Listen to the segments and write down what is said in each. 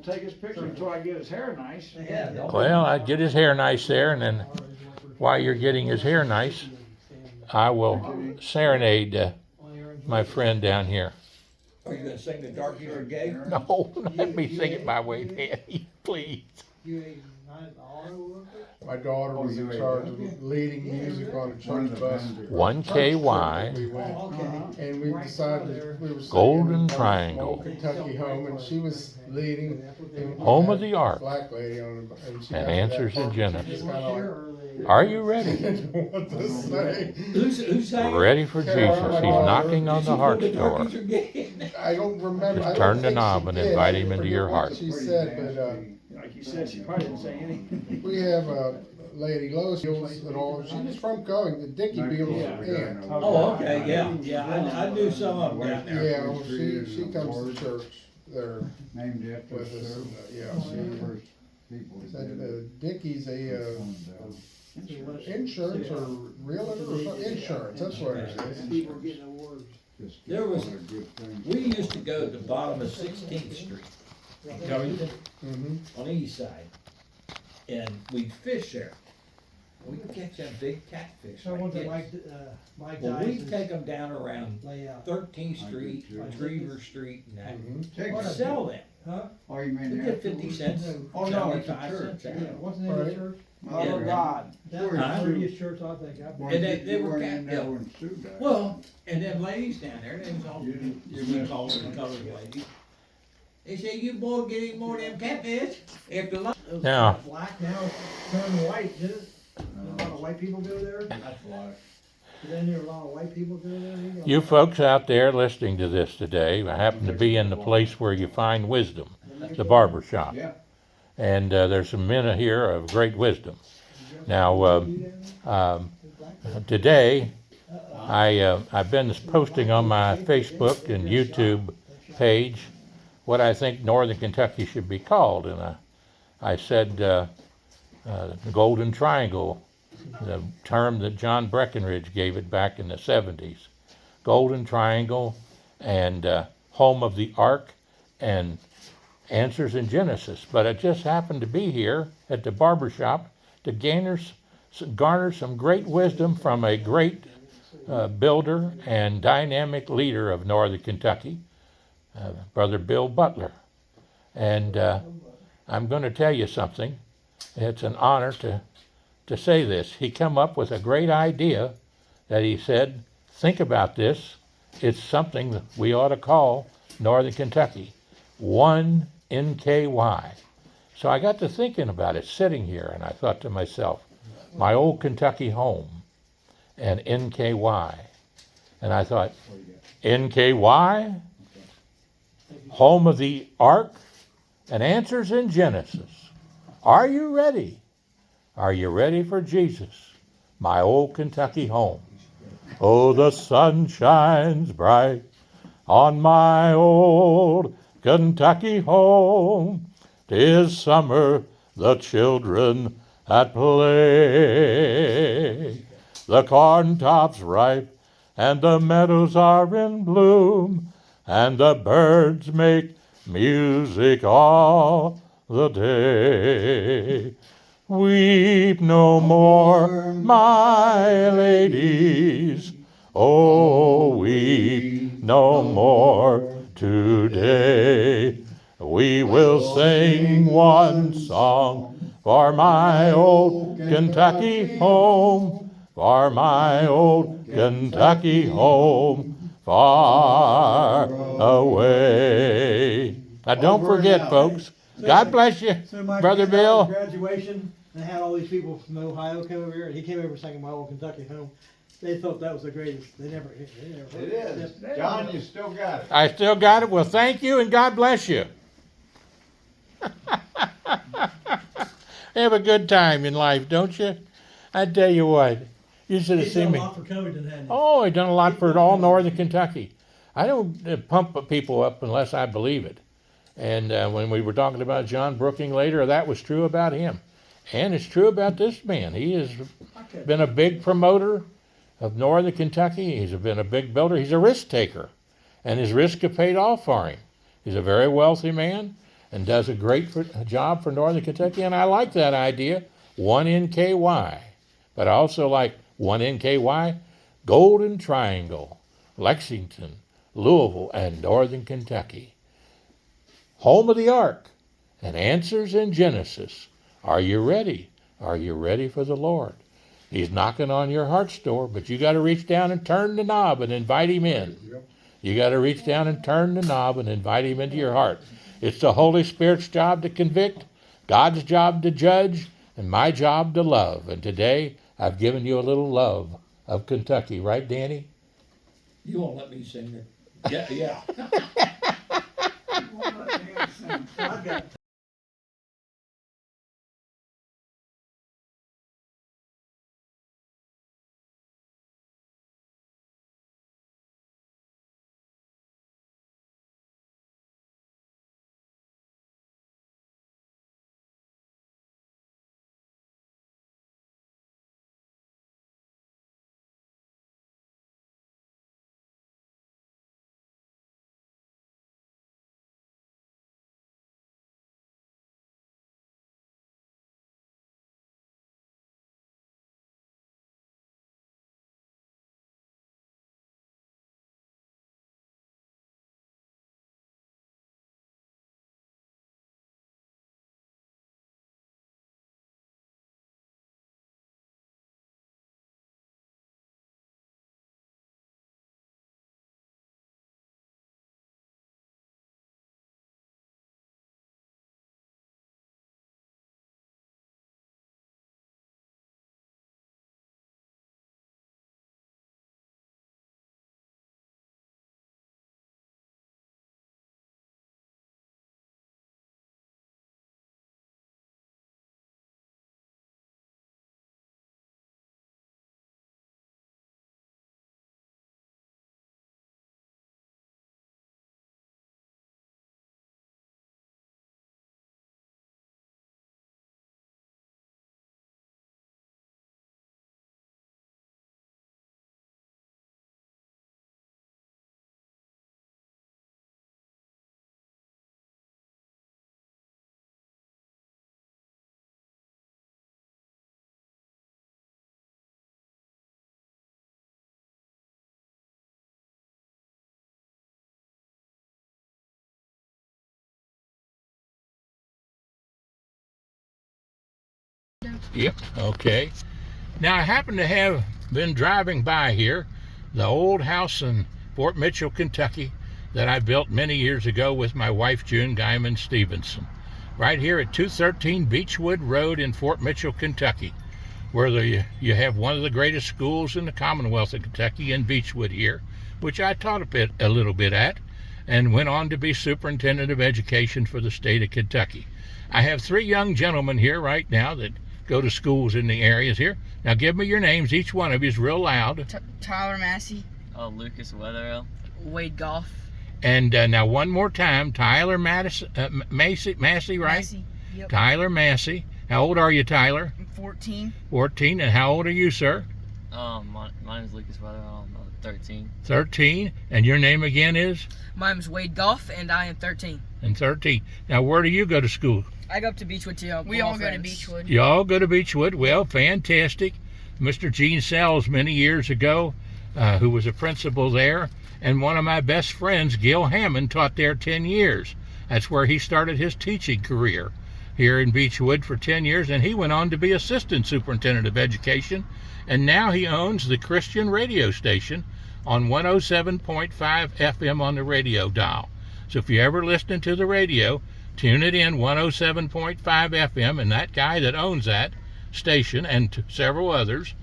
don't take his picture until I get his hair nice. Well, I'd get his hair nice there, and then while you're getting his hair nice, I will serenade my friend down here. Are you gonna sing the Dark You're Gay? No, let me sing it my way, Danny, please. My daughter was in charge of leading music on a church bus. 1KY, We went, and we decided we were singing Golden Old Triangle, Kentucky Home, and she was leading. and we Home had of the a Ark, Black lady on the, and she and got to Answers that in part, Genesis. she just kinda Are you ready? like, didn't know what to say. Who's saying? Ready for Jesus. He's knocking on the heart's door. I don't remember. Just I don't turn the think knob she and did. invite I him into forget your what heart. She said, but Like you said, she probably didn't say anything. we have a lady, Lois Beals, and all. She was from Going, the Dickie Beals aunt. Oh, okay, yeah, I knew some of them down there. Yeah, well, she comes to church there Named after with us. And, yeah, first people. said Dickie's a insurance or realtor or something. Insurance, that's what it is. People getting awards. There was, we used to go to the bottom of 16th Street, in Covington, Mm-hmm. on the east side, and we'd fish there. We'd catch them big catfish. So I want to like this. Mike Well, we'd Dyson's take them down around layout. 13th Street, Trevor Street, and that. Mm-hmm. We'd sell them. Huh? Oh, you mean We that? get 50 cents, Oh, no, it's a 75 church. cents. Yeah, what's the name of the Right. church? Mother Yeah. God. That was Huh? the prettiest church I think I've been. And they were weren't cat- in there yeah. when Sue died. Well, and them ladies down there, they was all, You didn't- you we missed called them it. colored ladies. They say, you boy get any more of them catfish after lunch. Now, Black now turned white, did it? A lot of white people go there? That's why. Then there are a lot of white people go there? you folks out there listening to this today, I happen to be in the place where you find wisdom, the barber shop. Yeah. And there's some men here of great wisdom. Now, today, I've been posting on my Facebook and YouTube page what I think Northern Kentucky should be called. And I said the Golden Triangle, the term that John Breckinridge gave it back in the 70s. Golden Triangle and Home of the Ark and Answers in Genesis. But I just happened to be here at the barber shop to garner some great wisdom from a great builder and dynamic leader of Northern Kentucky, Brother Bill Butler. And I'm going to tell you something. It's an honor to say this. He came up with a great idea that he said, think about this. It's something that we ought to call Northern Kentucky. 1NKY. So I got to thinking about it sitting here, and I thought to myself, my old Kentucky home and NKY. And I thought, NKY, home of the Ark and Answers in Genesis. Are you ready? Are you ready for Jesus, my old Kentucky home? Oh, the sun shines bright on my old Kentucky home. 'Tis summer, the children at play. The corn top's ripe, and the meadows are in bloom, and the birds make music all the day. Weep no more, my ladies, oh, weep no more today. We will sing one song for my old Kentucky home, for my old Kentucky home, far away. Now don't forget, folks, God bless you, So my Brother Bill. graduation, I had all these people from Ohio come over here, and he came over singing my old Kentucky home. They thought that was the greatest. They never heard It is. John, you still got it. I still got it. Well, thank you and God bless you. Have a good time in life, don't you? I tell you what, you should have He's seen done a me. lot for Covington, hadn't he? Oh, I've done a lot for all Northern Kentucky. I don't pump people up unless I believe it. And when we were talking about John Brooking later, that was true about him. And it's true about this man. He has been a big promoter of Northern Kentucky. He's been a big builder. He's a risk taker. And his risk have paid off for him. He's a very wealthy man. and does a great job for Northern Kentucky, and I like that idea, 1NKY. But I also like 1NKY, Golden Triangle, Lexington, Louisville, and Northern Kentucky. Home of the ARK and Answers in Genesis. Are you ready? Are you ready for the Lord? He's knocking on your heart's door, but you got to reach down and turn the knob and invite him in. You got to reach down and turn the knob and invite him into your heart. It's the Holy Spirit's job to convict, God's job to judge, and my job to love. And today, I've given you a little love of Kentucky. Right, Danny? You won't let me sing it. Yeah, yeah. I've got Yep, okay. Now, I happen to have been driving by here, the old house in Fort Mitchell, Kentucky, that I built many years ago with my wife, June Guyman Stephenson, right here at 213 Beechwood Road in Fort Mitchell, Kentucky, where you have one of the greatest schools in the Commonwealth of Kentucky in Beechwood here, which I taught a little bit at, and went on to be superintendent of education for the state of Kentucky. I have 3 young gentlemen here right now that go to schools in the areas here. Now give me your names, each one of you is real loud. Tyler Massey, Lucas Wetherell. Wade Goff, And now one more time, Tyler Massey, right? Massey. Yep. Tyler Massey. How old are you, Tyler? I'm 14. 14. And how old are you, sir? My name is Lucas Wetherell. I'm 13. 13. And your name again is? My name is Wade Goff, and I am 13. And 13. Now where do you go to school? I go up to Beechwood too. We all go to Beechwood. You all go to Beechwood. Well, fantastic. Mr. Gene Sells many years ago, who was a principal there, and one of my best friends, Gil Hammond, taught there 10 years. That's where he started his teaching career, here in Beechwood for 10 years, and he went on to be assistant superintendent of education, and now he owns the Christian radio station on 107.5 FM on the radio dial. So if you're ever listening to the radio, tune it in, 107.5 FM, and that guy that owns that station and several others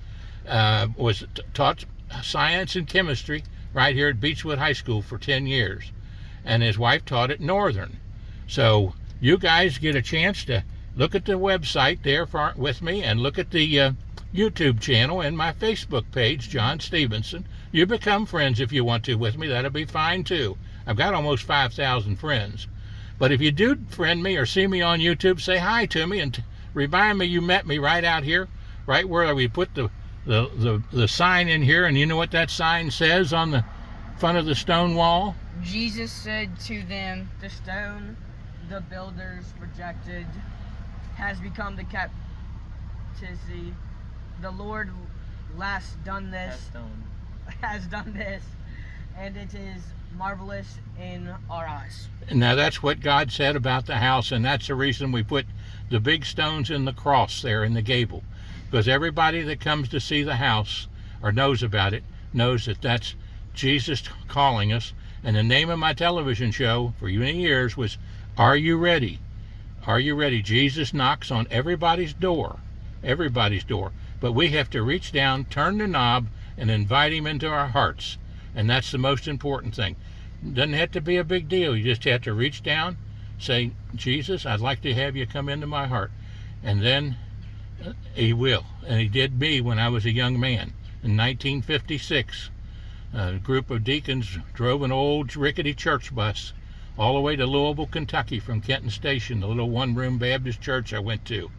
was taught science and chemistry right here at Beechwood High School for 10 years, and his wife taught at Northern. So you guys get a chance to look at the website there with me, and look at the YouTube channel and my Facebook page, John Stephenson. You become friends if you want to with me. That'll be fine too. I've got almost 5,000 friends. But if you do friend me or see me on YouTube, say hi to me and remind me you met me right out here, right where we put the sign in here. And you know what that sign says on the front of the stone wall? Jesus said to them, the stone the builders rejected, has become the captivity. The Lord last done this, has done this, and it is marvelous in our eyes. Now that's what God said about the house, and that's the reason we put the big stones in the cross there in the gable, because everybody that comes to see the house or knows about it knows that that's Jesus calling us. And the name of my television show for many years was Are You Ready? Are you ready? Jesus knocks on everybody's door, but we have to reach down, turn the knob, and invite him into our hearts. And that's the most important thing. Doesn't have to be a big deal. You just have to reach down, say, Jesus, I'd like to have you come into my heart. And then he will. And he did me when I was a young man. In 1956, a group of deacons drove an old rickety church bus all the way to Louisville, Kentucky from Kenton Station, the little one-room Baptist church I went to.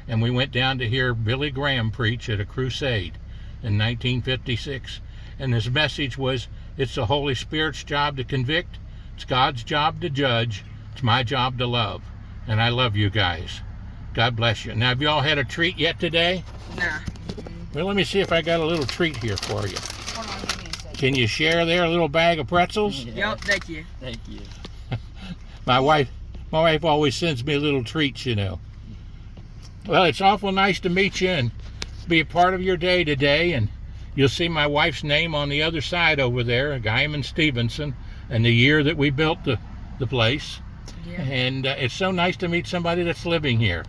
And we went down to hear Billy Graham preach at a crusade in 1956. And his message was, it's the Holy Spirit's job to convict, it's God's job to judge, it's my job to love. And I love you guys. God bless you. Now, have you all had a treat yet today? Nah. Well, let me see if I got a little treat here for you. Hold on, give me a second. Can you share there a little bag of pretzels? Yep, thank you. Thank you. My wife always sends me little treats, you know. Well, it's awful nice to meet you and be a part of your day today. And you'll see my wife's name on the other side over there, Guyman Stephenson, and the year that we built the place. Yeah. And it's so nice to meet somebody that's living here.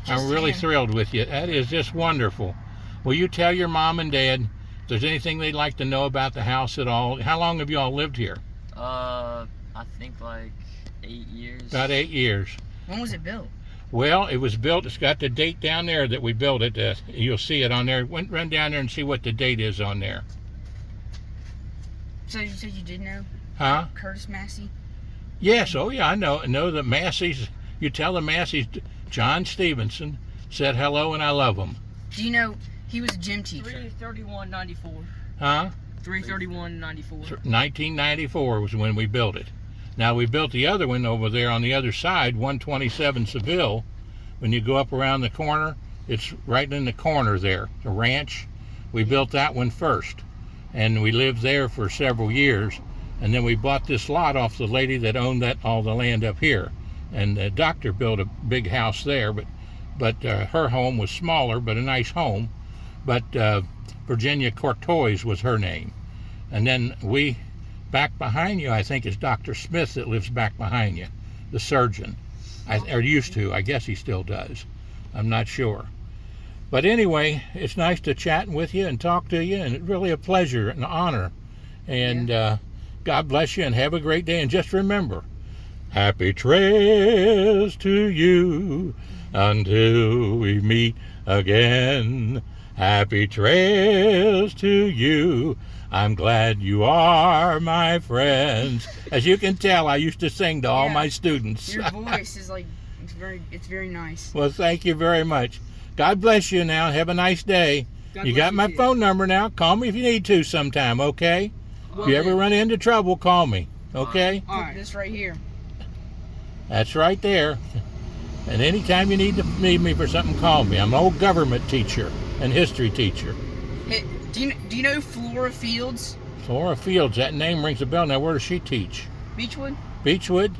I'm really thrilled with you. That is just wonderful. Will you tell your mom and dad if there's anything they'd like to know about the house at all? How long have you all lived here? I think like 8 years. About 8 years. When was it built? Well, it was built, it's got the date down there that we built it. You'll see it on there. Run down there and see what the date is on there. So you said you did know? Huh? Curtis Massey? Yes, oh yeah, I know the Masseys. You tell the Masseys, John Stephenson said hello and I love him. Do you know he was a gym teacher? 331.94. Huh? 331.94. 1994 was when we built it. Now we built the other one over there on the other side, 127 Seville. When you go up around the corner, it's right in the corner there, the ranch. We built that one first, and we lived there for several years. And then we bought this lot off the lady that owned all the land up here. And the doctor built a big house there, but her home was smaller, but a nice home. But Virginia Courtois was her name. And then back behind you, I think, is Dr. Smith that lives back behind you, the surgeon. Or used to. I guess he still does. I'm not sure. But anyway, it's nice to chat with you and talk to you, and it's really a pleasure and an honor. And God bless you and have a great day. And just remember, happy trails to you until we meet again. Happy trails to you. I'm glad you are my friends. As you can tell, I used to sing to all my students. Your voice is like, it's very nice. Well, thank you very much. God bless you now. Have a nice day. You got my phone number now. Call me if you need to sometime, okay? If you ever run into trouble, call me, okay? All right. This right here. That's right there. And anytime you need me for something, call me. I'm an old government teacher and history teacher. Hey, do you know Flora Fields? Flora Fields, that name rings a bell. Now, where does she teach? Beechwood? Beechwood?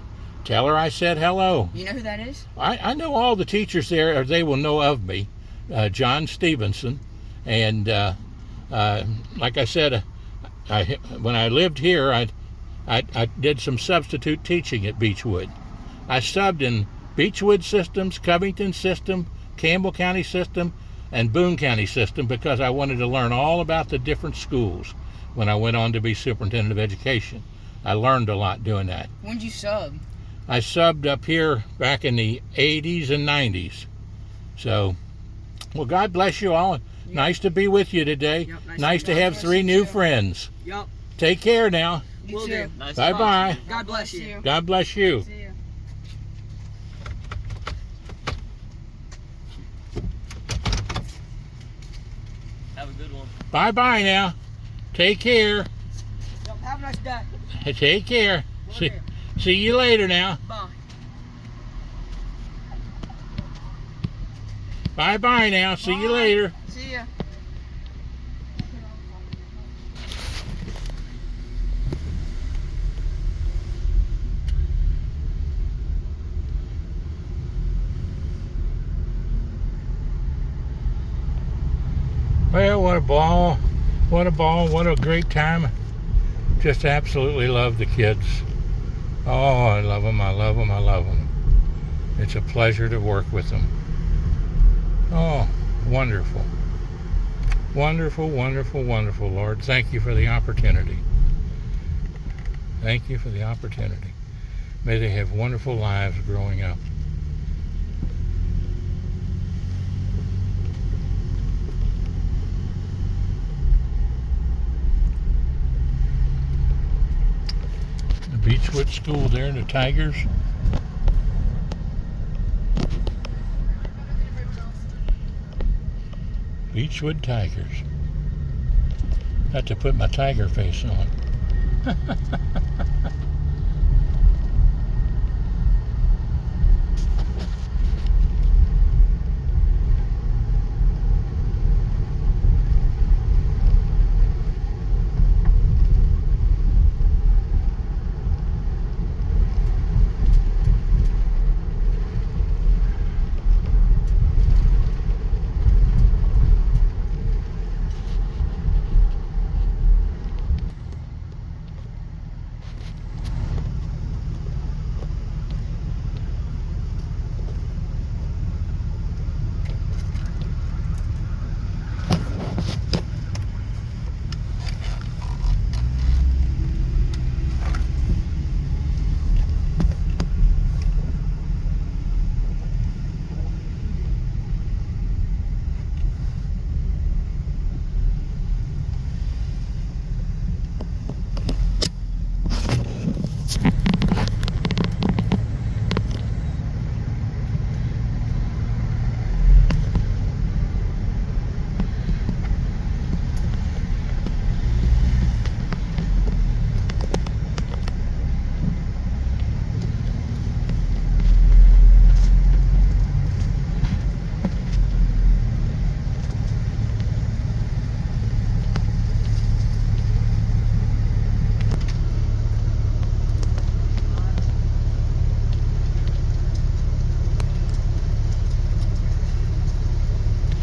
Tell her I said hello. You know who that is? I know all the teachers there, or they will know of me. John Stephenson. And like I said, when I lived here, I did some substitute teaching at Beechwood. I subbed in Beechwood systems, Covington system, Campbell County system, and Boone County system because I wanted to learn all about the different schools when I went on to be superintendent of education. I learned a lot doing that. When did you sub? I subbed up here back in the 80s and 90s. So, well, God bless you all. Yep. Nice to be with you today. Yep, nice to have 3 new friends. Yep. Take care now. Will do. Nice Bye-bye. God bless you. God bless you. See you. Have a good one. Bye-bye now. Take care. Yep, have a nice day. Take care. See you later now. Bye. Bye-bye now. See you later. See ya. Well, what a ball. What a ball. What a great time. Just absolutely love the kids. Oh, I love them. I love them. I love them. It's a pleasure to work with them. Oh, wonderful. Wonderful, wonderful, wonderful, Lord. Thank you for the opportunity. Thank you for the opportunity. May they have wonderful lives growing up. The Beechwood School there, the Tigers. Beechwood Tigers. Had to put my tiger face on.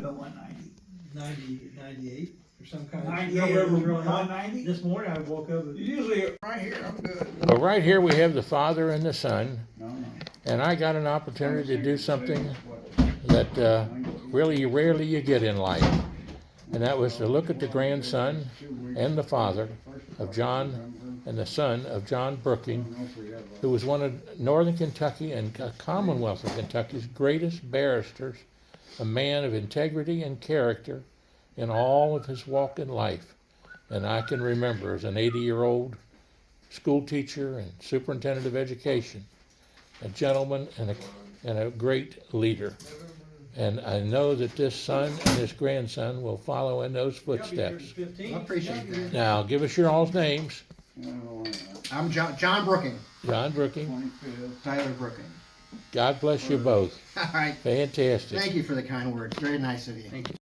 Go 190. 98 or some kind of. 98 Yeah, it was over really hot. 190? This morning I woke up. Usually right here, I'm good. Well, right here we have the Father and the Son, No, no. and I got an opportunity to do something that really rarely you get in life, and that was to look at the grandson and the father of John and the son of John Brooking, who was one of Northern Kentucky and Commonwealth of Kentucky's greatest barristers, a man of integrity and character in all of his walk in life. And I can remember as an 80-year-old school teacher and superintendent of education, a gentleman and a great leader. And I know that this son and this grandson will follow in those footsteps. I appreciate that. Now, give us your all's names. I'm John Brooking, John Brooking. 25th. Tyler Brooking. God bless you both. All right. Fantastic. Thank you for the kind words. Very nice of you. Thank you.